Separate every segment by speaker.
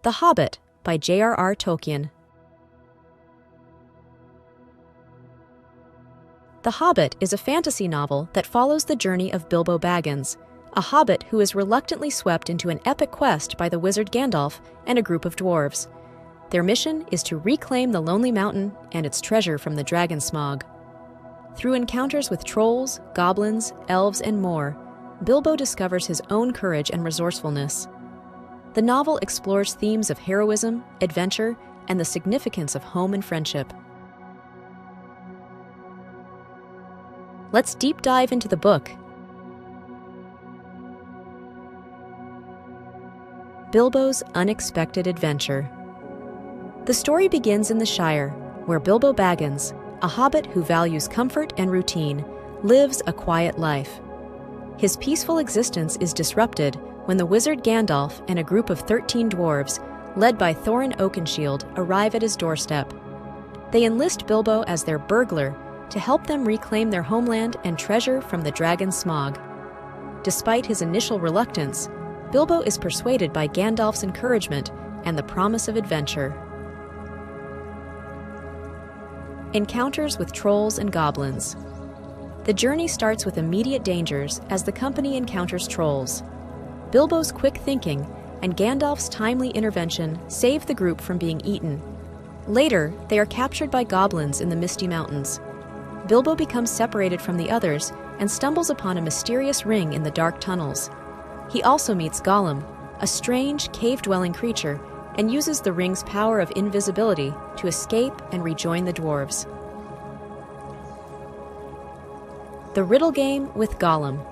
Speaker 1: The Hobbit by J.R.R. Tolkien. The Hobbit is a fantasy novel that follows the journey of Bilbo Baggins, a hobbit who is reluctantly swept into an epic quest by the wizard Gandalf and a group of dwarves. Their mission is to reclaim the Lonely Mountain and its treasure from the dragon Smaug. Through encounters with trolls, goblins, elves, and more, Bilbo discovers his own courage and resourcefulness. The novel explores themes of heroism, adventure, and the significance of home and friendship. Let's deep dive into the book. Bilbo's Unexpected Adventure. The story begins in the Shire, where Bilbo Baggins, a hobbit who values comfort and routine, lives a quiet life. His peaceful existence is disrupted when the wizard Gandalf and a group of 13 dwarves, led by Thorin Oakenshield, arrive at his doorstep. They enlist Bilbo as their burglar to help them reclaim their homeland and treasure from the dragon Smaug. Despite his initial reluctance, Bilbo is persuaded by Gandalf's encouragement and the promise of adventure. Encounters with trolls and goblins. The journey starts with immediate dangers as the company encounters trolls. Bilbo's quick thinking and Gandalf's timely intervention save the group from being eaten. Later, they are captured by goblins in the Misty Mountains. Bilbo becomes separated from the others and stumbles upon a mysterious ring in the dark tunnels. He also meets Gollum, a strange, cave-dwelling creature, and uses the ring's power of invisibility to escape and rejoin the dwarves. The Riddle Game with Gollum.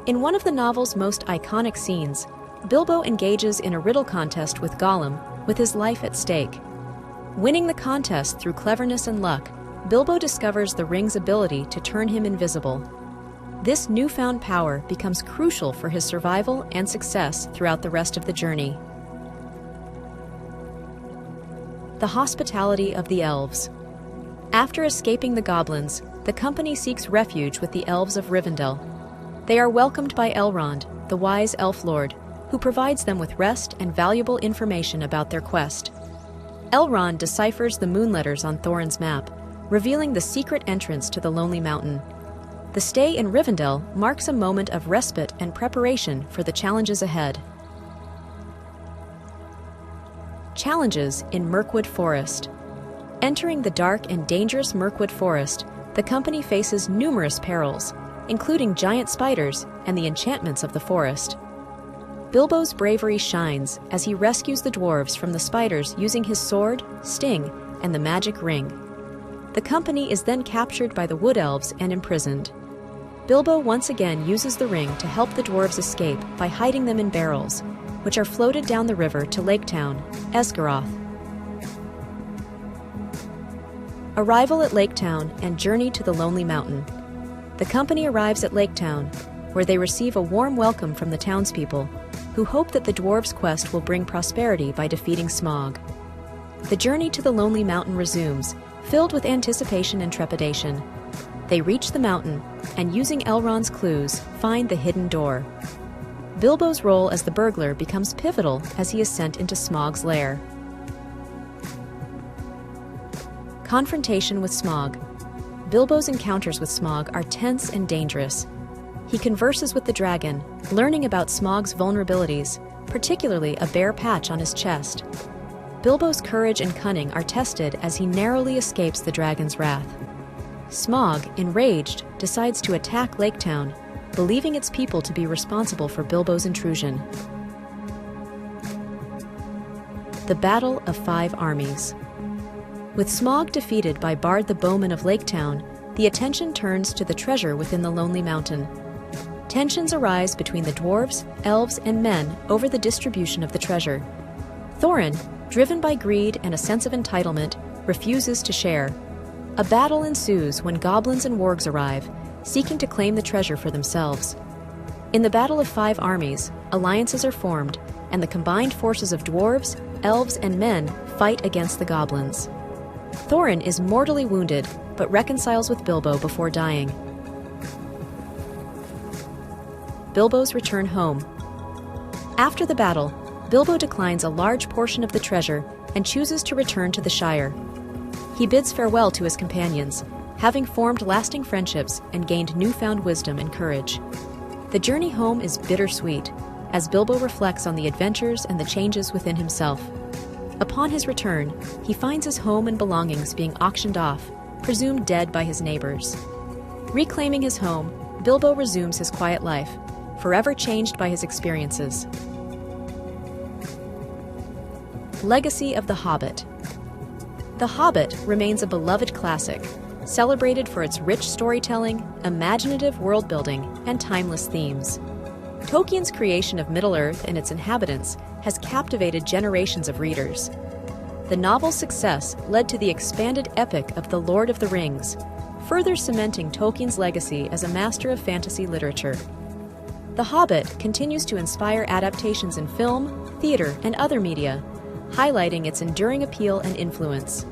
Speaker 1: In one of the novel's most iconic scenes, Bilbo engages in a riddle contest with Gollum, with his life at stake. Winning the contest through cleverness and luck, Bilbo discovers the ring's ability to turn him invisible. This newfound power becomes crucial for his survival and success throughout the rest of the journey. The Hospitality of the Elves. After escaping the goblins, the company seeks refuge with the elves of Rivendell. They are welcomed by Elrond, the wise elf lord, who provides them with rest and valuable information about their quest. Elrond deciphers the moon letters on Thorin's map, revealing the secret entrance to the Lonely Mountain. The stay in Rivendell marks a moment of respite and preparation for the challenges ahead. Challenges in Mirkwood Forest. Entering the dark and dangerous Mirkwood Forest, the company faces numerous perils, including giant spiders and the enchantments of the forest. Bilbo's bravery shines as he rescues the dwarves from the spiders using his sword, sting, and the magic ring. The company is then captured by the Wood Elves and imprisoned. Bilbo once again uses the ring to help the dwarves escape by hiding them in barrels, which are floated down the river to Lake Town, Esgaroth. Arrival at Lake Town and journey to the Lonely Mountain. The company arrives at Lake Town, where they receive a warm welcome from the townspeople, who hope that the dwarves' quest will bring prosperity by defeating Smaug. The journey to the Lonely Mountain resumes, filled with anticipation and trepidation. They reach the mountain, and using Elrond's clues, find the hidden door. Bilbo's role as the burglar becomes pivotal as he is sent into Smaug's lair. Confrontation with Smaug. Bilbo's encounters with Smaug are tense and dangerous. He converses with the dragon, learning about Smaug's vulnerabilities, particularly a bare patch on his chest. Bilbo's courage and cunning are tested as he narrowly escapes the dragon's wrath. Smaug, enraged, decides to attack Lake Town, believing its people to be responsible for Bilbo's intrusion. The Battle of Five Armies. With Smaug defeated by Bard the Bowman of Lake Town, the attention turns to the treasure within the Lonely Mountain. Tensions arise between the dwarves, elves, and men over the distribution of the treasure. Thorin, driven by greed and a sense of entitlement, refuses to share. A battle ensues when goblins and wargs arrive, seeking to claim the treasure for themselves. In the Battle of Five Armies, alliances are formed, and the combined forces of dwarves, elves, and men fight against the goblins. Thorin is mortally wounded, but reconciles with Bilbo before dying. Bilbo's return home. After the battle, Bilbo declines a large portion of the treasure and chooses to return to the Shire. He bids farewell to his companions, having formed lasting friendships and gained newfound wisdom and courage. The journey home is bittersweet, as Bilbo reflects on the adventures and the changes within himself. Upon his return, he finds his home and belongings being auctioned off, presumed dead by his neighbors. Reclaiming his home, Bilbo resumes his quiet life, forever changed by his experiences. Legacy of the Hobbit. The Hobbit remains a beloved classic, celebrated for its rich storytelling, imaginative world-building, and timeless themes. Tolkien's creation of Middle-earth and its inhabitants has captivated generations of readers. The novel's success led to the expanded epic of The Lord of the Rings, further cementing Tolkien's legacy as a master of fantasy literature. The Hobbit continues to inspire adaptations in film, theater, and other media, highlighting its enduring appeal and influence.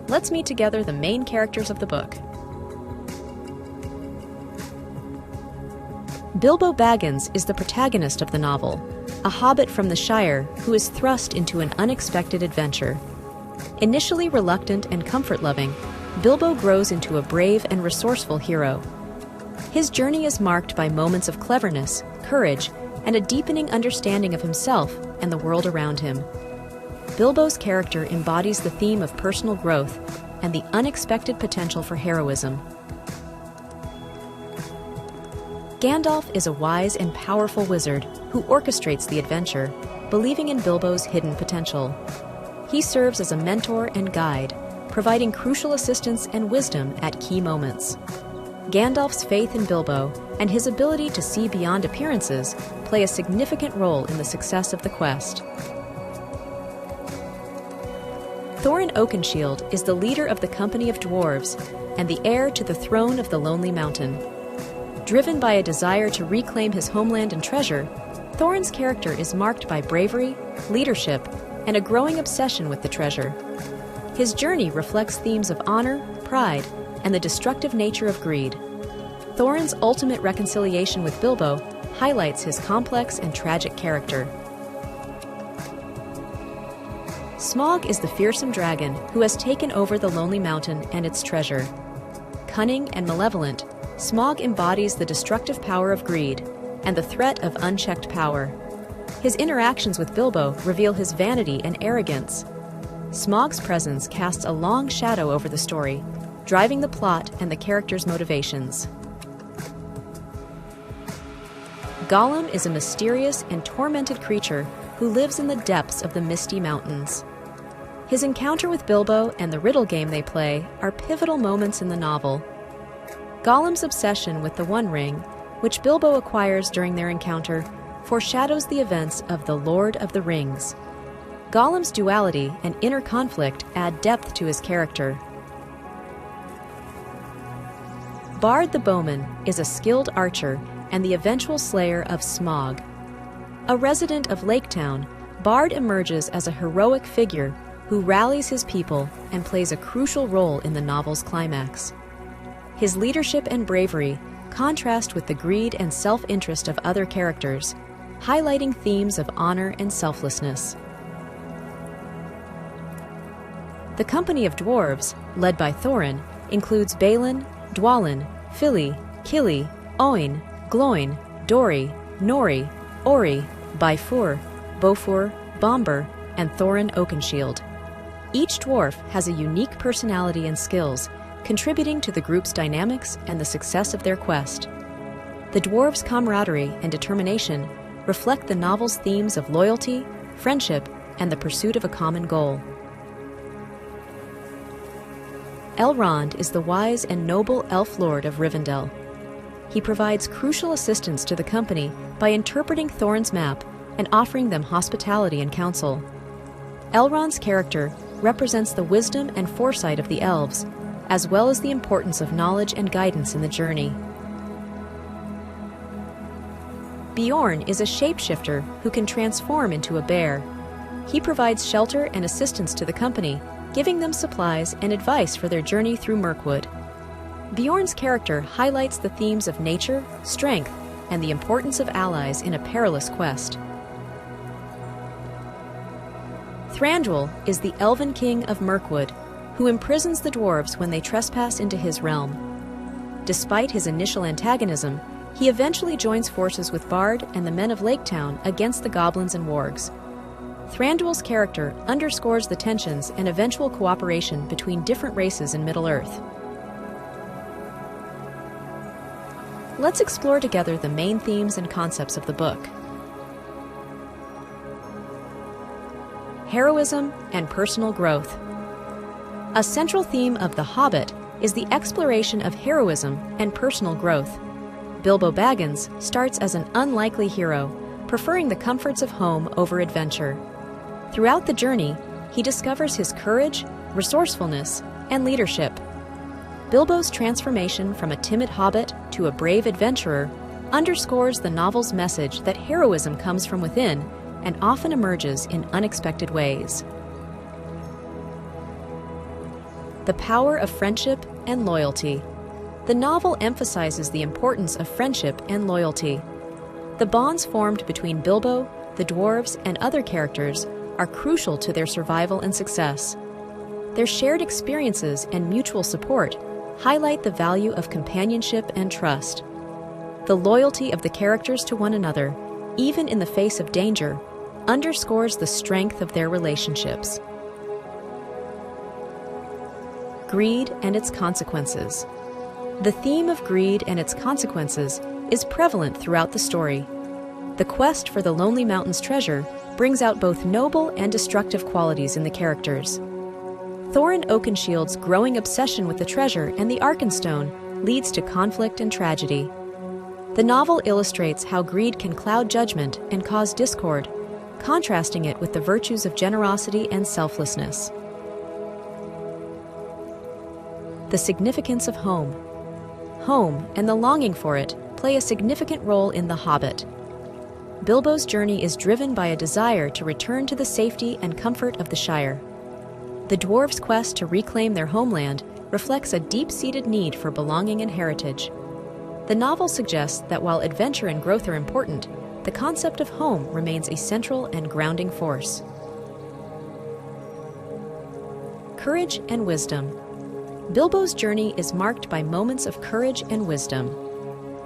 Speaker 1: Let's meet together the main characters of the book. Bilbo Baggins is the protagonist of the novel, a hobbit from the Shire who is thrust into an unexpected adventure. Initially reluctant and comfort-loving, Bilbo grows into a brave and resourceful hero. His journey is marked by moments of cleverness, courage, and a deepening understanding of himself and the world around him. Bilbo's character embodies the theme of personal growth and the unexpected potential for heroism. Gandalf is a wise and powerful wizard who orchestrates the adventure, believing in Bilbo's hidden potential. He serves as a mentor and guide, providing crucial assistance and wisdom at key moments. Gandalf's faith in Bilbo and his ability to see beyond appearances play a significant role in the success of the quest. Thorin Oakenshield is the leader of the company of dwarves and the heir to the throne of the Lonely Mountain. Driven by a desire to reclaim his homeland and treasure, Thorin's character is marked by bravery, leadership, and a growing obsession with the treasure. His journey reflects themes of honor, pride, and the destructive nature of greed. Thorin's ultimate reconciliation with Bilbo highlights his complex and tragic character. Smaug is the fearsome dragon who has taken over the Lonely Mountain and its treasure. Cunning and malevolent, Smaug embodies the destructive power of greed and the threat of unchecked power. His interactions with Bilbo reveal his vanity and arrogance. Smaug's presence casts a long shadow over the story, driving the plot and the characters' motivations. Gollum is a mysterious and tormented creature who lives in the depths of the Misty Mountains. His encounter with Bilbo and the riddle game they play are pivotal moments in the novel. Gollum's obsession with the One Ring, which Bilbo acquires during their encounter, foreshadows the events of The Lord of the Rings. Gollum's duality and inner conflict add depth to his character. Bard the Bowman is a skilled archer and the eventual slayer of Smaug. A resident of Laketown, Bard emerges as a heroic figure who rallies his people and plays a crucial role in the novel's climax. His leadership and bravery contrast with the greed and self-interest of other characters, highlighting themes of honor and selflessness. The company of dwarves, led by Thorin, includes Balin, Dwalin, Fili, Kili, Oin, Gloin, Dori, Nori, Ori, Bifur, Bofur, Bombur, and Thorin Oakenshield. Each dwarf has a unique personality and skills, contributing to the group's dynamics and the success of their quest. The dwarves' camaraderie and determination reflect the novel's themes of loyalty, friendship, and the pursuit of a common goal. Elrond is the wise and noble elf lord of Rivendell. He provides crucial assistance to the company by interpreting Thorin's map and offering them hospitality and counsel. Elrond's character represents the wisdom and foresight of the elves, as well as the importance of knowledge and guidance in the journey. Beorn is a shapeshifter who can transform into a bear. He provides shelter and assistance to the company, giving them supplies and advice for their journey through Mirkwood. Beorn's character highlights the themes of nature, strength, and the importance of allies in a perilous quest. Thranduil is the elven king of Mirkwood, who imprisons the dwarves when they trespass into his realm. Despite his initial antagonism, he eventually joins forces with Bard and the men of Laketown against the goblins and wargs. Thranduil's character underscores the tensions and eventual cooperation between different races in Middle-earth. Let's explore together the main themes and concepts of the book. Heroism and personal growth. A central theme of The Hobbit is the exploration of heroism and personal growth. Bilbo Baggins starts as an unlikely hero, preferring the comforts of home over adventure. Throughout the journey, he discovers his courage, resourcefulness, and leadership. Bilbo's transformation from a timid hobbit to a brave adventurer underscores the novel's message that heroism comes from within and often emerges in unexpected ways. The power of friendship and loyalty. The novel emphasizes the importance of friendship and loyalty. The bonds formed between Bilbo, the dwarves, and other characters are crucial to their survival and success. Their shared experiences and mutual support highlight the value of companionship and trust. The loyalty of the characters to one another, even in the face of danger, underscores the strength of their relationships. Greed and its consequences. The theme of greed and its consequences is prevalent throughout the story. The quest for the Lonely Mountain's treasure brings out both noble and destructive qualities in the characters. Thorin Oakenshield's growing obsession with the treasure and the Arkenstone leads to conflict and tragedy. The novel illustrates how greed can cloud judgment and cause discord, contrasting it with the virtues of generosity and selflessness. The significance of home. Home and the longing for it play a significant role in The Hobbit. Bilbo's journey is driven by a desire to return to the safety and comfort of the Shire. The dwarves' quest to reclaim their homeland reflects a deep-seated need for belonging and heritage. The novel suggests that while adventure and growth are important, the concept of home remains a central and grounding force. Courage and wisdom. Bilbo's journey is marked by moments of courage and wisdom.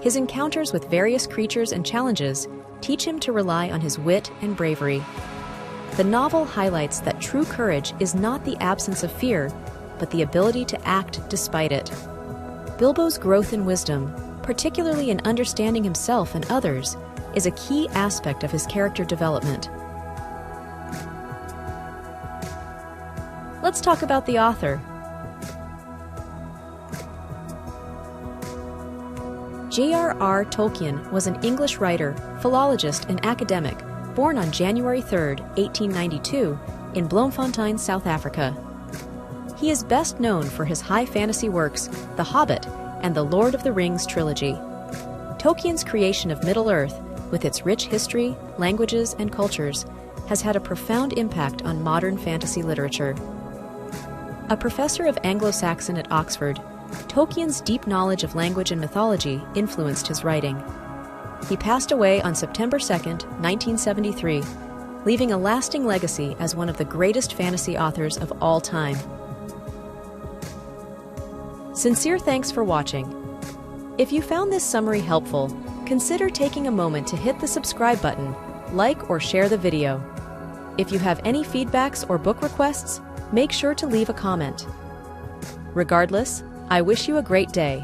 Speaker 1: His encounters with various creatures and challenges teach him to rely on his wit and bravery. The novel highlights that true courage is not the absence of fear, but the ability to act despite it. Bilbo's growth in wisdom, particularly in understanding himself and others, is a key aspect of his character development. Let's talk about the author. J.R.R. Tolkien was an English writer, philologist, and academic, born on January 3, 1892, in Bloemfontein, South Africa. He is best known for his high fantasy works, The Hobbit and the Lord of the Rings trilogy. Tolkien's creation of Middle-earth, with its rich history, languages, and cultures, has had a profound impact on modern fantasy literature. A professor of Anglo-Saxon at Oxford, Tolkien's deep knowledge of language and mythology influenced his writing. He passed away on September 2, 1973, leaving a lasting legacy as one of the greatest fantasy authors of all time. Sincere thanks for watching. If you found this summary helpful, consider taking a moment to hit the subscribe button, like or share the video. If you have any feedbacks or book requests, make sure to leave a comment. Regardless, I wish you a great day.